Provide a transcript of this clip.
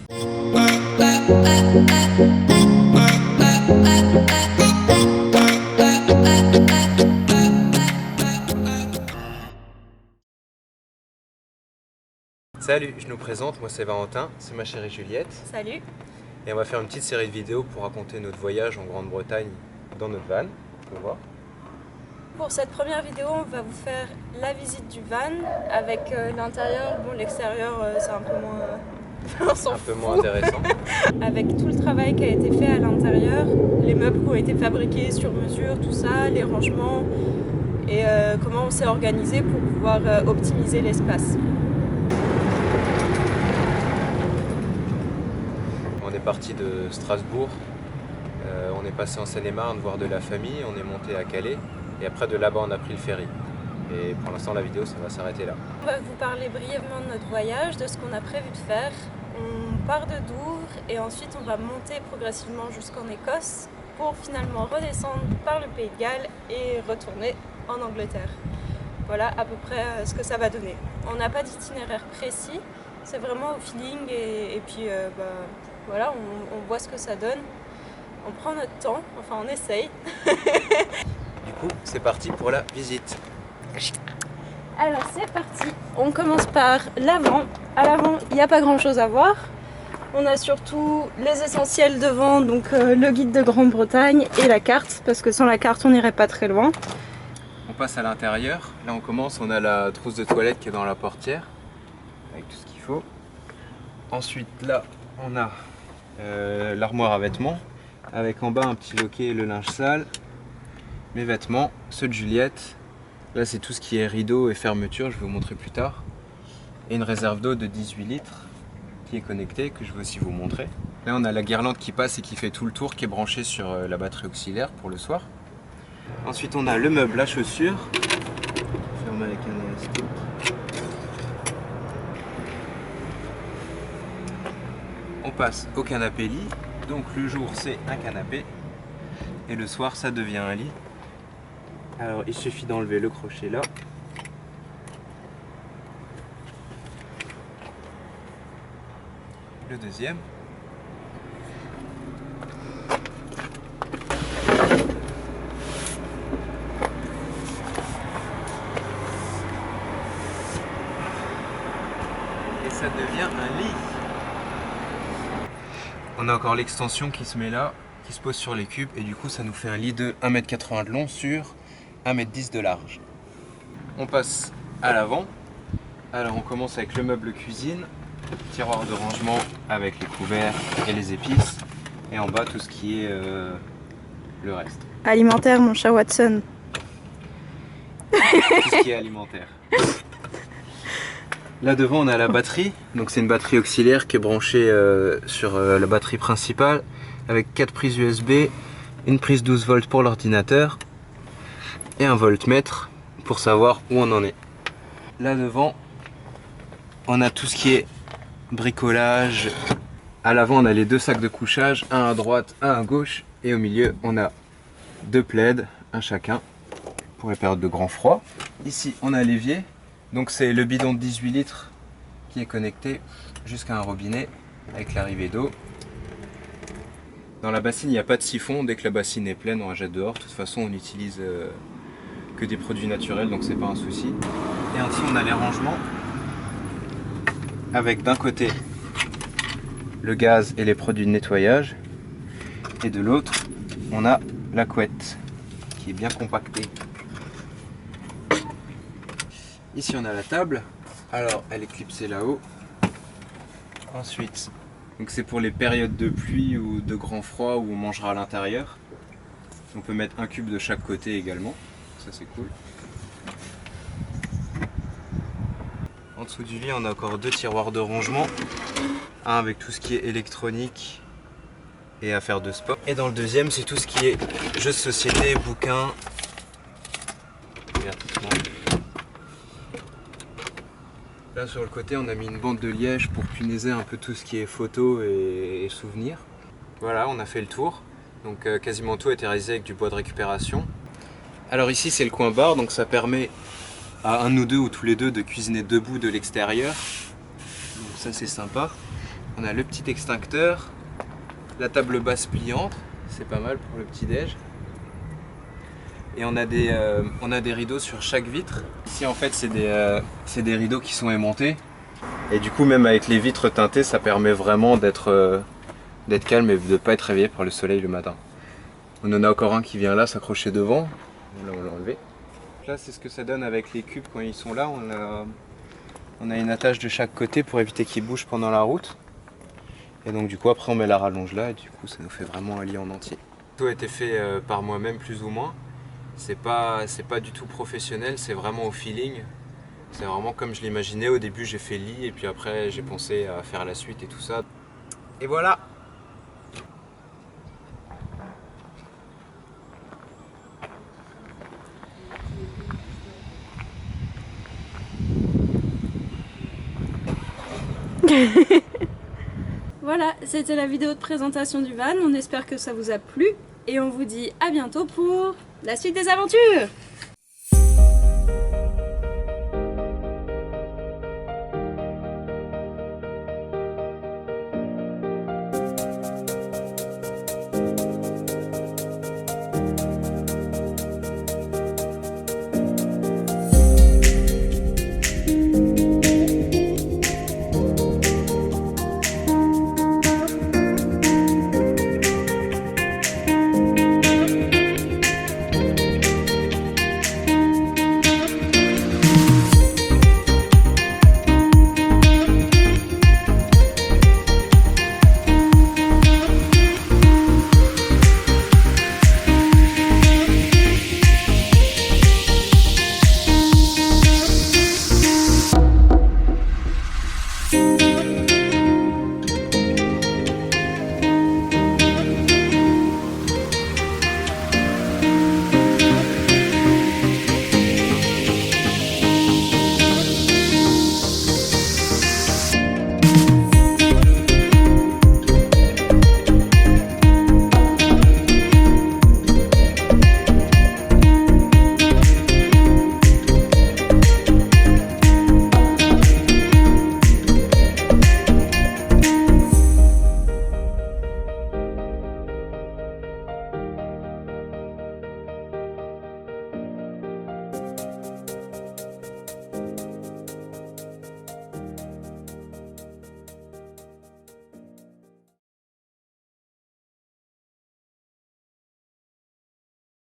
Salut, je nous présente, moi c'est Valentin, c'est ma chérie Juliette. Salut. Et on va faire une petite série de vidéos pour raconter notre voyage en Grande-Bretagne dans notre van. On va voir. Pour cette première vidéo, on va vous faire la visite du van avec l'intérieur. Bon, l'extérieur, c'est un peu moins... on s'en Un peu fout. moins intéressant. Avec tout le travail qui a été fait à l'intérieur, les meubles qui ont été fabriqués sur mesure, tout ça, les rangements et comment on s'est organisé pour pouvoir optimiser l'espace. On est parti de Strasbourg, on est passé en Seine-et-Marne voir de la famille, on est monté à Calais et après de là-bas on a pris le ferry. Et pour l'instant la vidéo ça va s'arrêter là. On va vous parler brièvement de notre voyage, de ce qu'on a prévu de faire. On part de Douvres et ensuite on va monter progressivement jusqu'en Écosse pour finalement redescendre par le Pays de Galles et retourner en Angleterre. Voilà à peu près ce que ça va donner. On n'a pas d'itinéraire précis, c'est vraiment au feeling et puis voilà, on voit ce que ça donne. On prend notre temps, enfin on essaye. Du coup c'est parti pour la visite. Alors c'est parti, on commence par l'avant. À l'avant, il n'y a pas grand chose à voir. On a surtout les essentiels devant, donc le guide de Grande-Bretagne et la carte, parce que sans la carte on n'irait pas très loin. On passe à l'intérieur, là on commence, on a la trousse de toilette qui est dans la portière, avec tout ce qu'il faut. Ensuite là on a l'armoire à vêtements, avec en bas un petit loquet, le linge sale, mes vêtements, ceux de Juliette. Là c'est tout ce qui est rideau et fermeture, je vais vous montrer plus tard. Et une réserve d'eau de 18 litres qui est connectée, que je vais aussi vous montrer. Là on a la guirlande qui passe et qui fait tout le tour, qui est branchée sur la batterie auxiliaire pour le soir. Ensuite on a le meuble à chaussures, fermé avec un élastique. On passe au canapé lit, donc le jour c'est un canapé et le soir ça devient un lit. Alors il suffit d'enlever le crochet là. Le deuxième. Et ça devient un lit. On a encore l'extension qui se met là, qui se pose sur les cubes et du coup ça nous fait un lit de 1,80 m de long sur 1,10 m de large. On passe à l'avant. Alors on commence avec le meuble cuisine, tiroir de rangement avec les couverts et les épices et en bas tout ce qui est le reste. Alimentaire, mon chat Watson. Tout ce qui est alimentaire. Là devant on a la batterie, donc c'est une batterie auxiliaire qui est branchée sur la batterie principale avec 4 prises USB, une prise 12 volts pour l'ordinateur et un voltmètre pour savoir où on en est. Là devant on a tout ce qui est bricolage. À l'avant on a les deux sacs de couchage, un à droite, un à gauche et au milieu on a deux plaids, un chacun pour les périodes de grand froid. Ici on a l'évier. Donc c'est le bidon de 18 litres qui est connecté jusqu'à un robinet avec l'arrivée d'eau. Dans la bassine il n'y a pas de siphon, dès que la bassine est pleine on la jette dehors. De toute façon on n'utilise que des produits naturels donc c'est pas un souci. Et ainsi on a les rangements avec d'un côté le gaz et les produits de nettoyage et de l'autre on a la couette qui est bien compactée. Ici on a la table, alors elle est clipsée là-haut. Ensuite, donc c'est pour les périodes de pluie ou de grand froid où on mangera à l'intérieur. On peut mettre un cube de chaque côté également, ça c'est cool. En dessous du lit on a encore deux tiroirs de rangement, un avec tout ce qui est électronique et affaires de sport. Et dans le deuxième c'est tout ce qui est jeux de société, bouquins, divertissement. Là sur le côté on a mis une bande de liège pour punaiser un peu tout ce qui est photos et souvenirs. Voilà, on a fait le tour. Donc quasiment tout a été réalisé avec du bois de récupération. Alors ici c'est le coin bar, donc ça permet à un ou deux ou tous les deux de cuisiner debout de l'extérieur. Donc ça c'est sympa. On a le petit extincteur, la table basse pliante, c'est pas mal pour le petit déj. Et on a des rideaux sur chaque vitre. Ici en fait c'est des rideaux qui sont aimantés. Et du coup même avec les vitres teintées ça permet vraiment d'être calme et de ne pas être réveillé par le soleil le matin. On en a encore un qui vient là s'accrocher devant. Là on l'a enlevé. Là c'est ce que ça donne avec les cubes quand ils sont là. On a une attache de chaque côté pour éviter qu'ils bougent pendant la route. Et donc du coup après on met la rallonge là et du coup ça nous fait vraiment un lit en entier. Tout a été fait par moi-même plus ou moins. C'est pas du tout professionnel, c'est vraiment au feeling. C'est vraiment comme je l'imaginais. Au début j'ai fait lit et puis après j'ai pensé à faire la suite et tout ça. Et voilà. Voilà, c'était la vidéo de présentation du van. On espère que ça vous a plu et on vous dit à bientôt pour la suite des aventures.